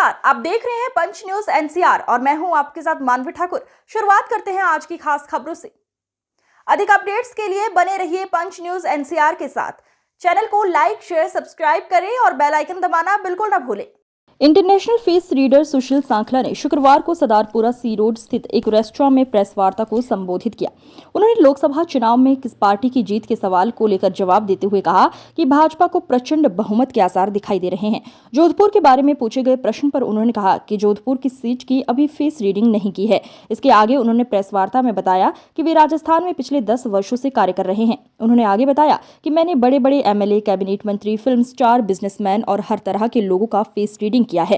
नमस्कार, आप देख रहे हैं पंच न्यूज एनसीआर और मैं हूं आपके साथ मानवी ठाकुर। शुरुआत करते हैं आज की खास खबरों से। अधिक अपडेट्स के लिए बने रहिए पंच न्यूज एनसीआर के साथ। चैनल को लाइक, शेयर, सब्सक्राइब करें और बेल आइकन दबाना बिल्कुल ना भूलें। इंटरनेशनल फेस रीडर सुशील सांखला ने शुक्रवार को सदारपुरा सी रोड स्थित एक रेस्टोरेंट में प्रेस वार्ता को संबोधित किया। उन्होंने लोकसभा चुनाव में किस पार्टी की जीत के सवाल को लेकर जवाब देते हुए कहा कि भाजपा को प्रचंड बहुमत के आसार दिखाई दे रहे हैं। जोधपुर के बारे में पूछे गए प्रश्न पर उन्होंने कहा कि जोधपुर की सीट की अभी फेस रीडिंग नहीं की है। इसके आगे उन्होंने प्रेस वार्ता में बताया कि वे राजस्थान में पिछले 10 वर्षों से कार्य कर रहे हैं। उन्होंने आगे बताया कि मैंने बड़े बड़े एमएलए, कैबिनेट मंत्री, फिल्म स्टार, बिजनेसमैन और हर तरह के लोगों का फेस रीडिंग किया है।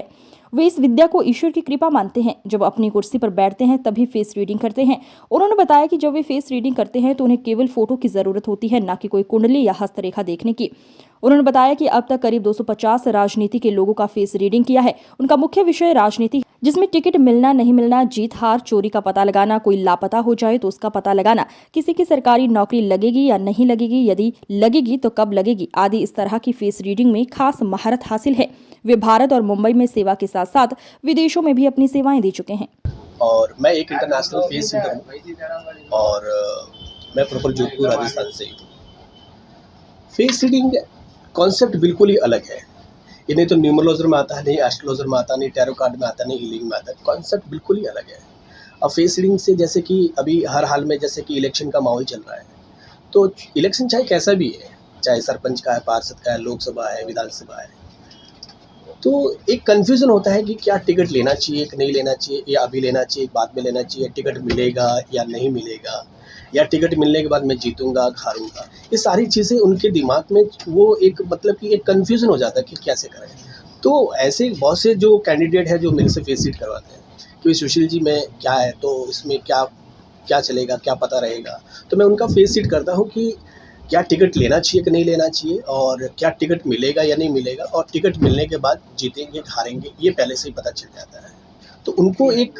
वे इस विद्या को ईश्वर की कृपा मानते हैं। जब अपनी कुर्सी पर बैठते हैं तभी फेस रीडिंग करते हैं। उन्होंने बताया कि जब वे फेस रीडिंग करते हैं तो उन्हें केवल फोटो की जरूरत होती है, न कि कोई कुंडली या हस्तरेखा देखने की। उन्होंने बताया कि अब तक करीब 250 राजनीति के लोगों का फेस रीडिंग किया है। उनका मुख्य विषय राजनीति, जिसमें टिकट मिलना नहीं मिलना, जीत हार, चोरी का पता लगाना, कोई लापता हो जाए तो उसका पता लगाना, किसी की सरकारी नौकरी लगेगी या नहीं लगेगी, यदि लगेगी तो कब लगेगी आदि इस तरह की फेस रीडिंग में खास महारत हासिल है। वे भारत और मुंबई में सेवा के साथ साथ विदेशों में भी अपनी सेवाएं दे चुके हैं। और मैं एक इंटरनेशनल फेस रीडर हूँ और मैं प्रॉपर जोधपुर राजस्थान से हूँ। फेस रीडिंग कॉन्सेप्ट बिल्कुल ही अलग है। ये नहीं तो न्यूमरोलॉजर में आता है, नहीं एस्ट्रोलॉजर में आता है, नहीं टैरो कार्ड में आता है, नहीं हीलिंग में आता है। कॉन्सेप्ट बिल्कुल ही अलग है। अब फेस रीडिंग से जैसे कि अभी हर हाल में जैसे कि इलेक्शन का माहौल चल रहा है, तो इलेक्शन चाहे कैसा भी है, चाहे सरपंच का है, पार्षद का है, लोकसभा है, विधानसभा है, तो एक कन्फ्यूज़न होता है कि क्या टिकट लेना चाहिए कि नहीं लेना चाहिए, या अभी लेना चाहिए, बाद में लेना चाहिए, टिकट मिलेगा या नहीं मिलेगा, या टिकट मिलने के बाद मैं जीतूंगा हारूंगा। ये सारी चीज़ें उनके दिमाग में वो एक मतलब कि एक कन्फ्यूज़न हो जाता है कि कैसे करें। तो ऐसे बहुत से जो कैंडिडेट हैं जो मेरे से फेस रीड करवाते हैं कि सुशील जी में क्या है, तो इसमें क्या क्या चलेगा, क्या पता रहेगा। तो मैं उनका फेस रीड करता हूँ कि क्या टिकट लेना चाहिए कि नहीं लेना चाहिए, और क्या टिकट मिलेगा या नहीं मिलेगा, और टिकट मिलने के बाद जीतेंगे हारेंगे ये पहले से ही पता चल जाता है। तो उनको एक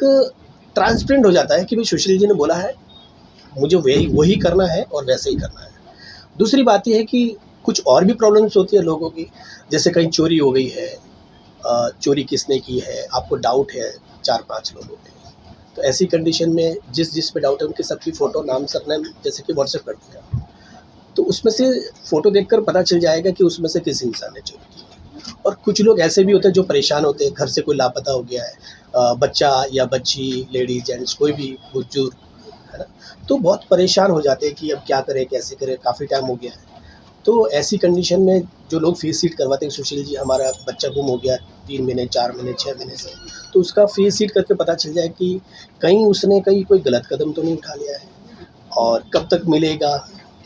ट्रांसपेरेंट हो जाता है कि भाई सुशील जी ने बोला है, मुझे वही करना है और वैसे ही करना है। दूसरी बात यह है कि कुछ और भी प्रॉब्लम्स होती है लोगों की, जैसे कहीं चोरी हो गई है, चोरी किसने की है, आपको डाउट है 4-5 लोगों पे, तो ऐसी कंडीशन में जिस पे डाउट है उनके सबकी फ़ोटो, नाम, सरनेम जैसे कि व्हाट्सएप कर दिया, तो उसमें से फ़ोटो देखकर पता चल जाएगा कि उसमें से किस इंसान ने चोरी की है। और कुछ लोग ऐसे भी होते हैं जो परेशान होते हैं, घर से कोई लापता हो गया है, बच्चा या बच्ची, लेडीज जेंट्स कोई भी बुजुर्ग, है ना, तो बहुत परेशान हो जाते हैं कि अब क्या करें, कैसे करें, काफ़ी टाइम हो गया है। तो ऐसी कंडीशन में जो लोग फेस रीड करवाते हैं, सुशील जी हमारा बच्चा गुम हो गया 3 महीने, 4 महीने, 6 महीने से, तो उसका फेस रीड करके पता चल जाए कि कहीं उसने कोई गलत कदम तो नहीं उठा लिया है, और कब तक मिलेगा,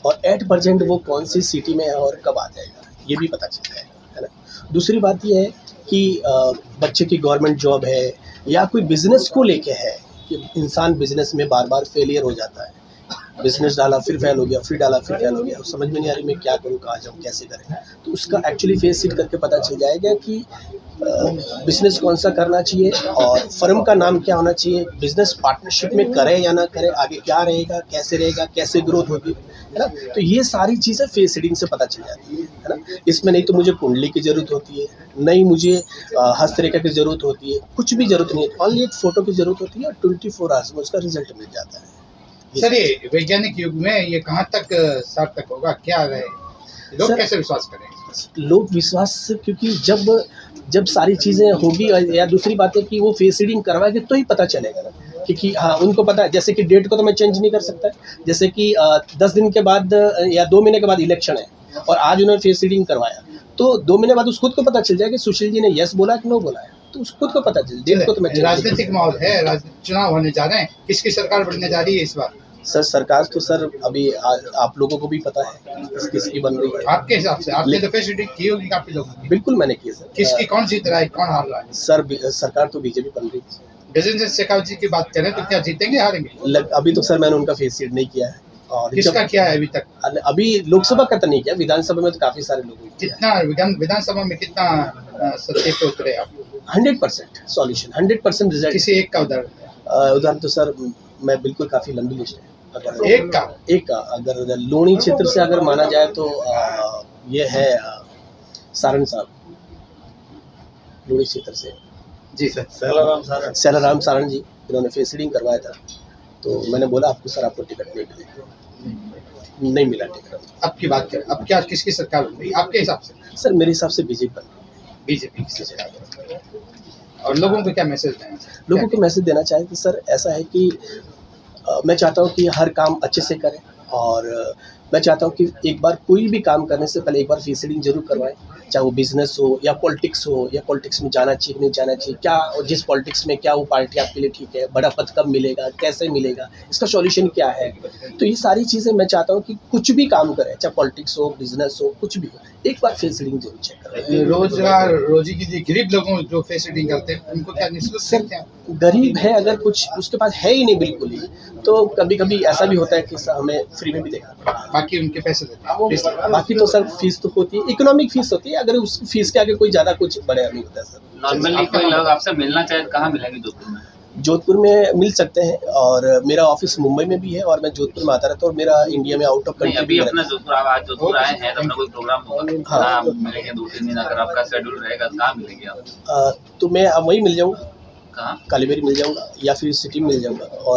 और एट प्रेजेंट वो कौन सी सिटी में है और कब आ जाएगा, ये भी पता चल जाएगा, है ना। दूसरी बात ये है कि बच्चे की गवर्नमेंट जॉब है या कोई बिजनेस को लेके है कि इंसान बिजनेस में बार बार फेलियर हो जाता है, बिजनेस डाला फिर फेल हो गया, फिर डाला फिर फेल हो गया, समझ में नहीं आ रही मैं क्या करूँ, कहाँ जाऊँ, कैसे करें। तो उसका एक्चुअली फेस रीड करके पता चल जाएगा कि बिजनेस कौन सा करना चाहिए और फर्म का नाम क्या होना चाहिए, बिजनेस पार्टनरशिप में करें या ना करें, आगे क्या रहेगा, कैसे ग्रोथ होगी, है ना। तो ये सारी चीज़ें फेस रीडिंग से पता चल जाती है ना। इसमें नहीं तो मुझे कुंडली की ज़रूरत होती है, नहीं मुझे हस्तरेखा की ज़रूरत होती है, कुछ भी ज़रूरत नहीं है, ओनली एक फ़ोटो की ज़रूरत होती है और 24 आवर्स में उसका रिजल्ट मिल जाता है। सर, ये वैज्ञानिक युग में ये कहाँ तक सार्थक होगा, क्या रहे, लोग कैसे विश्वास करें? लोग विश्वास, क्योंकि जब सारी चीज़ें होगी, या दूसरी बात है कि वो फेस रीडिंग करवाएंगे तो ही पता चलेगा ना, क्योंकि हाँ उनको पता है, जैसे कि डेट को तो मैं चेंज नहीं कर सकता, जैसे कि 10 दिन के बाद या 2 महीने के बाद इलेक्शन है और आज उन्होंने फेस रीडिंग करवाया, तो 2 महीने बाद उसको खुद को पता चल जाएगा कि सुशील जी ने यस बोला कि नो बोला है, तो उसको खुद को पता चल, डेट को तो मैं राजनीतिक माहौल है, चुनाव होने जा रहे हैं, किसकी सरकार बनने जा रही है इस बार? सर सरकार तो सर अभी आप लोगों को भी पता है किसकी बन रही है। आपके हिसाब से आपने तो फेस रीडिंग की होगी काफी लोगों की। बिल्कुल मैंने की सर। किसकी, कौन जीत रहा है, कौन हार रहा है? सर सरकार तो बीजेपी बन रही है। गजेंद्र शेखावत जी की बात करें तो क्या जीतेंगे हारेंगे? अभी तो सर मैंने उनका फेस रीड नहीं किया है। और किसका किया है अभी तक? अभी लोकसभा का तो नहीं किया, विधानसभा में तो काफी सारे लोगों ने किया। कितना विधानसभा में कितना सत्य पे उतरे आप? 100% सॉल्यूशन, 100% रिजल्ट। किसी एक का उदाहरण तो सर मैं बिल्कुल काफी लंबी लिस्ट है। अगर एक का अगर लूणी क्षेत्र से अगर माना जाए तो ये है सारण साहब, लूणी क्षेत्र से। जी सर। सैलाराम सारण जी, इन्होंने फेस रीडिंग करवाया था। तो मैंने बोला आपको टिकट नहीं मिला टिकट। अब की बात करें, अब क्या किसकी सरकार बन रही है आपके हिसाब से? सर मेरे हिसाब से बीजेपी बीजेपी की सरकार बन रही है। और लोगों को क्या मैसेज देना चाहिए? लोगों को मैसेज देना चाहे कि सर ऐसा है कि मैं चाहता हूँ कि हर काम अच्छे से करें, और मैं चाहता हूँ कि एक बार कोई भी काम करने से पहले एक बार फेस रीडिंग जरूर करवाएं, चाहे वो बिजनेस हो या पॉलिटिक्स में जाना चाहिए नहीं जाना चाहिए, क्या और जिस पॉलिटिक्स में क्या वो पार्टी आपके लिए ठीक है, बड़ा पद कब मिलेगा, कैसे मिलेगा, इसका सॉल्यूशन क्या है। तो ये सारी चीज़ें मैं चाहता हूँ कि कुछ भी काम करें, चाहे पॉलिटिक्स हो, बिजनेस हो, कुछ भी हो, एक बार फेस रीडिंग जरूर चेक करें। रोजगार रोजी के लिए गरीब लोगों जो फेस रीडिंग करते हैं उनको क्या निःशुल्क करते हैं? गरीब है, अगर कुछ उसके पास है ही नहीं बिल्कुल ही, तो कभी कभी ऐसा भी होता है कि हमें फ्री में भी देखा। बाकी उनके पैसे देते हैं। बाकी तो सर फीस तो होती है, इकोनॉमिक फीस होती है, अगर उस फीस के आगे कोई ज़्यादा कुछ बड़ा नहीं होता है सर। नॉर्मली कोई लोग आपसे मिलना चाहे तो कहाँ मिलेंगे जोधपुर में? जोधपुर में मिल सकते हैं, और मेरा ऑफिस मुंबई में भी है, और मैं जोधपुर में आता रहता हूँ, और मेरा इंडिया में आउट ऑफ नहीं, कंट्री अभी भी अपना जोधपुर आज जोधपुर आए हैं तो अपना कोई प्रोग्राम होगा, हाँ। हाँ मिलेंगे 2-3 दिन, अगर आपका शेड्यूल रहेगा तो कहाँ मिलेंगे आप? तो मैं अब वहीं मिल जाऊँगा, कहाँ? कालीबेरी मिल जाऊँगा, या फिर सिटी में मिल जाऊँगा। और